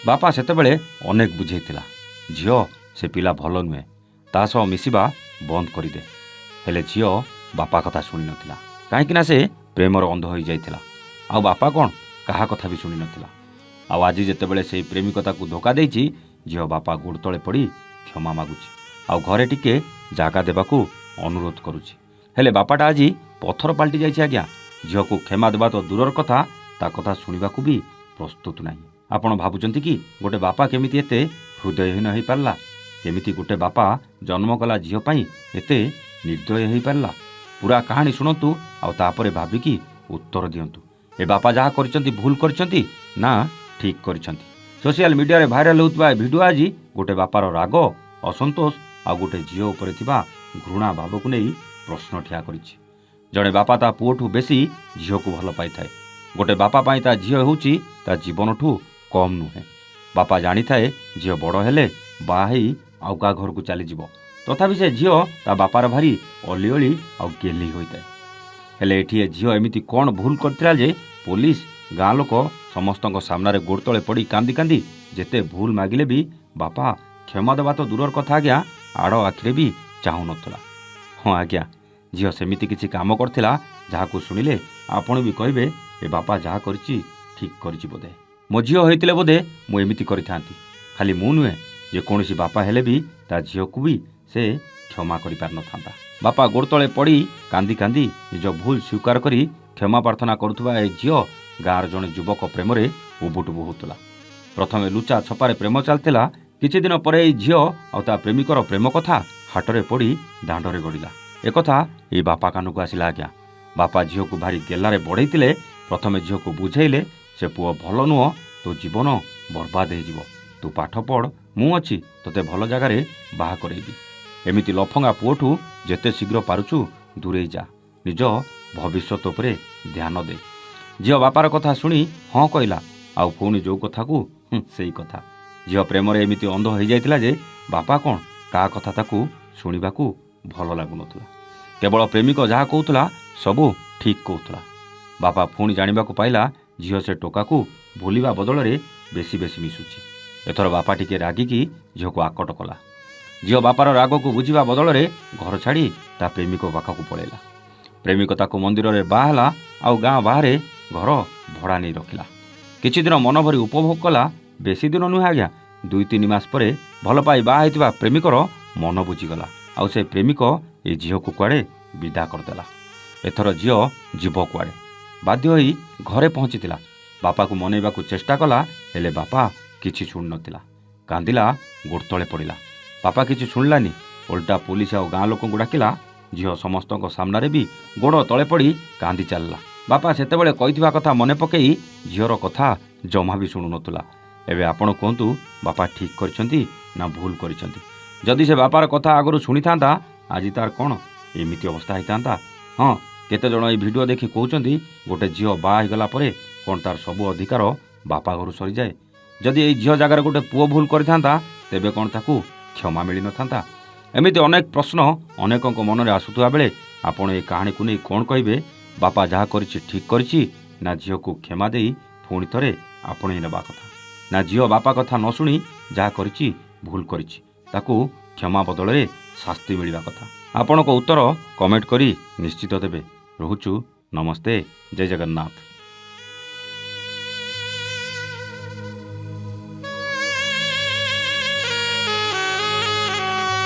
ବାପା ସେତେବେଳେ ଅନେକ ବୁଝେଇଥିଲା, ଝିଅ ସେ ପିଲା ଭଲ ନୁହେଁ, ତା ସହ ମିଶିବା ବନ୍ଦ କରିଦେ। ହେଲେ ଝିଅ ବାପା କଥା ଶୁଣିନଥିଲା, କାହିଁକିନା ସେ ପ୍ରେମର ଅନ୍ଧ ହୋଇଯାଇଥିଲା। ଆଉ ବାପା କ'ଣ କାହା କଥା ବି ଶୁଣିନଥିଲା। ଆଉ ଆଜି ଯେତେବେଳେ ସେଇ ପ୍ରେମିକ ତାକୁ ଧୋକା ଦେଇଛି, ଝିଅ ବାପା ଗୋଡ଼ ତଳେ ପଡ଼ି କ୍ଷମା ମାଗୁଛି, ଆଉ ଘରେ ଟିକେ ଜାଗା ଦେବାକୁ ଅନୁରୋଧ କରୁଛି। ହେଲେ ବାପାଟା ଆଜି ପଥର ପାଲଟି ଯାଇଛି ଆଜ୍ଞା। ଝିଅକୁ କ୍ଷମା ଦେବା ତ ଦୂରର କଥା, ତା କଥା ଶୁଣିବାକୁ ବି ପ୍ରସ୍ତୁତ ନାହିଁ। ଆପଣ ଭାବୁଛନ୍ତି କି ଗୋଟେ ବାପା କେମିତି ଏତେ ହୃଦୟହୀନ ହୋଇପାରିଲା? କେମିତି ଗୋଟେ ବାପା ଜନ୍ମ କଲା ଝିଅ ପାଇଁ ଏତେ ନିର୍ଦ୍ଦୟ ହୋଇପାରିଲା? ପୁରା କାହାଣୀ ଶୁଣନ୍ତୁ, ଆଉ ତାପରେ ଭାବିକି ଉତ୍ତର ଦିଅନ୍ତୁ। ଏ ବାପା ଯାହା କରିଛନ୍ତି ଭୁଲ କରିଛନ୍ତି ନା ଠିକ୍ କରିଛନ୍ତି? ସୋସିଆଲ ମିଡ଼ିଆରେ ଭାଇରାଲ ହେଉଥିବା ଏ ଭିଡ଼ିଓ ଆଜି ଗୋଟେ ବାପାର ରାଗ, ଅସନ୍ତୋଷ ଆଉ ଗୋଟେ ଝିଅ ଉପରେ ଥିବା ଘୃଣା ଭାବକୁ ନେଇ ପ୍ରଶ୍ନ ଠିଆ କରିଛି। ଜଣେ ବାପା ତା ପୁଅଠୁ ବେଶୀ ଝିଅକୁ ଭଲ ପାଇଥାଏ। ଗୋଟେ ବାପା ପାଇଁ ତା ଝିଅ ହେଉଛି ତା ଜୀବନଠୁ କମ୍ ନୁହେଁ। ବାପା ଜାଣିଥାଏ ଝିଅ ବଡ଼ ହେଲେ ବାହା ହେଇ ଆଉ କାହା ଘରକୁ ଚାଲିଯିବ, ତଥାପି ସେ ଝିଅ ତା ବାପାର ଭାରି ଅଲିଅଳି ଆଉ ଗେହ୍ଲି ହୋଇଥାଏ। ହେଲେ ଏଠି ଏ ଝିଅ ଏମିତି କ'ଣ ଭୁଲ କରିଥିଲା ଯେ ପୋଲିସ, ଗାଁ ଲୋକ ସମସ୍ତଙ୍କ ସାମ୍ନାରେ ଗୋଡ଼ ତଳେ ପଡ଼ି କାନ୍ଦି କାନ୍ଦି ଯେତେ ଭୁଲ ମାଗିଲେ ବି ବାପା କ୍ଷମା ଦେବା ତ ଦୂରର କଥା ଆଜ୍ଞା, ଆଡ଼ ଆଖିରେ ବି ଚାହୁଁନଥିଲା। ହଁ ଆଜ୍ଞା, ଝିଅ ସେମିତି କିଛି କାମ କରିଥିଲା ଯାହାକୁ ଶୁଣିଲେ ଆପଣ ବି କହିବେ ଏ ବାପା ଯାହା କରିଛି ଠିକ୍ କରିଛି ବୋଧେ। ମୋ ଝିଅ ହୋଇଥିଲେ ବୋଧେ ମୁଁ ଏମିତି କରିଥାନ୍ତି। ଖାଲି ମୁଁ ନୁହେଁ, ଯେକୌଣସି ବାପା ହେଲେ ବି ତା ଝିଅକୁ ବି ସେ କ୍ଷମା କରିପାରିନଥାନ୍ତା। ବାପା ଗୋଡ଼ ତଳେ ପଡ଼ି କାନ୍ଦି କାନ୍ଦି ନିଜ ଭୁଲ ସ୍ୱୀକାର କରି କ୍ଷମା ପ୍ରାର୍ଥନା କରୁଥିବା ଏ ଝିଅ ଗାଁର ଜଣେ ଯୁବକ ପ୍ରେମରେ ଉବୁଟୁବୁ ହେଉଥିଲା। ପ୍ରଥମେ ଲୁଚା ଛପାରେ ପ୍ରେମ ଚାଲିଥିଲା। କିଛି ଦିନ ପରେ ଏଇ ଝିଅ ଆଉ ତା ପ୍ରେମିକର ପ୍ରେମ କଥା ହାଟରେ ପଡ଼ି ଦାଣ୍ଡରେ ଗଡ଼ିଲା। ଏକଥା ଏଇ ବାପା କାନକୁ ଆସିଲା ଆଜ୍ଞା। ବାପା ଝିଅକୁ ଭାରି ଗେଲାରେ ବଢ଼େଇଥିଲେ। ପ୍ରଥମେ ଝିଅକୁ ବୁଝେଇଲେ, ସେ ପୁଅ ଭଲ ନୁହଁ, ତୋ ଜୀବନ ବର୍ବାଦ ହେଇଯିବ, ତୁ ପାଠ ପଢ଼, ମୁଁ ଅଛି, ତୋତେ ଭଲ ଜାଗାରେ ବାହା କରେଇବି। ଏମିତି ଲଫଙ୍ଗା ପୁଅଠୁ ଯେତେ ଶୀଘ୍ର ପାରୁଛୁ ଦୂରେଇ ଯା, ନିଜ ଭବିଷ୍ୟତ ଉପରେ ଧ୍ୟାନ ଦେ। ଝିଅ ବାପାର କଥା ଶୁଣି ହଁ କହିଲା, ଆଉ ପୁଣି ଯେଉଁ କଥାକୁ ସେଇ କଥା। ଝିଅ ପ୍ରେମରେ ଏମିତି ଅନ୍ଧ ହୋଇଯାଇଥିଲା ଯେ ବାପା କ'ଣ କାହା କଥା ତାକୁ ଶୁଣିବାକୁ ଭଲ ଲାଗୁନଥିଲା। କେବଳ ପ୍ରେମିକ ଯାହା କହୁଥିଲା ସବୁ ଠିକ୍ କହୁଥିଲା। ବାପା ପୁଣି ଜାଣିବାକୁ ପାଇଲା ଝିଅ ସେ ଟୋକାକୁ ଭୁଲିବା ବଦଳରେ ବେଶୀ ବେଶୀ ମିଶୁଛି। ଏଥର ବାପା ଟିକେ ରାଗିକି ଝିଅକୁ ଆକଟ କଲା। ଝିଅ ବାପାର ରାଗକୁ ବୁଝିବା ବଦଳରେ ଘର ଛାଡ଼ି ତା ପ୍ରେମିକ ପାଖକୁ ପଳେଇଲା। ପ୍ରେମିକ ତାକୁ ମନ୍ଦିରରେ ବାହା ହେଲା, ଆଉ ଗାଁ ବାହାରେ ଘର ଭଡ଼ା ନେଇ ରଖିଲା। କିଛି ଦିନ ମନ ଭରି ଉପଭୋଗ କଲା। ବେଶୀ ଦିନ ନୁହେଁ ଆଜ୍ଞା, 2-3 ମାସ ପରେ ଭଲ ପାଇ ବାହା ହେଇଥିବା ପ୍ରେମିକର ମନ ବୁଝିଗଲା, ଆଉ ସେ ପ୍ରେମିକ ଏ ଝିଅକୁ କୁଆଡ଼େ ବିଦା କରିଦେଲା। ଏଥର ଝିଅ ଯିବ କୁଆଡ଼େ? ବାଧ୍ୟ ହୋଇ ଘରେ ପହଞ୍ଚିଥିଲା। ବାପାକୁ ମନେଇବାକୁ ଚେଷ୍ଟା କଲା, ହେଲେ ବାପା କିଛି ଶୁଣିନଥିଲା। କାନ୍ଦିଲା, ଗୋଡ଼ ତଳେ ପଡ଼ିଲା। ବାପା କିଛି ଶୁଣିଲାନି, ଓଲଟା ପୋଲିସ ଆଉ ଗାଁ ଲୋକଙ୍କୁ ଡାକିଲା। ଝିଅ ସମସ୍ତଙ୍କ ସାମ୍ନାରେ ବି ଗୋଡ଼ ତଳେ ପଡ଼ି କାନ୍ଦି ଚାଲିଲା। ବାପା ସେତେବେଳେ କହିଥିବା କଥା ମନେ ପକେଇ ଝିଅର କଥା ଜମା ବି ଶୁଣୁନଥିଲା। ଏବେ ଆପଣ କୁହନ୍ତୁ, ବାପା ଠିକ୍ କରିଛନ୍ତି ନା ଭୁଲ କରିଛନ୍ତି? ଯଦି ସେ ବାପାର କଥା ଆଗରୁ ଶୁଣିଥାନ୍ତା, ଆଜି ତାର କ'ଣ ଏମିତି ଅବସ୍ଥା ହେଇଥାନ୍ତା? ହଁ, କେତେଜଣ ଏଇ ଭିଡ଼ିଓ ଦେଖି କହୁଛନ୍ତି ଗୋଟେ ଝିଅ ବାହା ହେଇଗଲା ପରେ କ'ଣ ତାର ସବୁ ଅଧିକାର ବାପା ଘରୁ ସରିଯାଏ? ଯଦି ଏଇ ଝିଅ ଜାଗାରେ ଗୋଟେ ପୁଅ ଭୁଲ କରିଥାନ୍ତା, ତେବେ କ'ଣ ତାକୁ କ୍ଷମା ମିଳିନଥାନ୍ତା? ଏମିତି ଅନେକ ପ୍ରଶ୍ନ ଅନେକଙ୍କ ମନରେ ଆସୁଥିବା ବେଳେ ଆପଣ ଏ କାହାଣୀକୁ ନେଇ କ'ଣ କହିବେ? ବାପା ଯାହା କରିଛି ଠିକ୍ କରିଛି ନା ଝିଅକୁ କ୍ଷମା ଦେଇ ପୁଣି ଥରେ ଆପଣେଇ ନେବା କଥା? ନା ଝିଅ ବାପା କଥା ନ ଶୁଣି ଯାହା କରିଛି ଭୁଲ କରିଛି, ତାକୁ କ୍ଷମା ବଦଳରେ ଶାସ୍ତି ମିଳିବା କଥା? ଆପଣଙ୍କ ଉତ୍ତର କମେଣ୍ଟ କରି ନିଶ୍ଚିତ ଦେବେ। ରହୁଛୁ, ନମସ୍ତେ, ଜୟ ଜଗନ୍ନାଥ।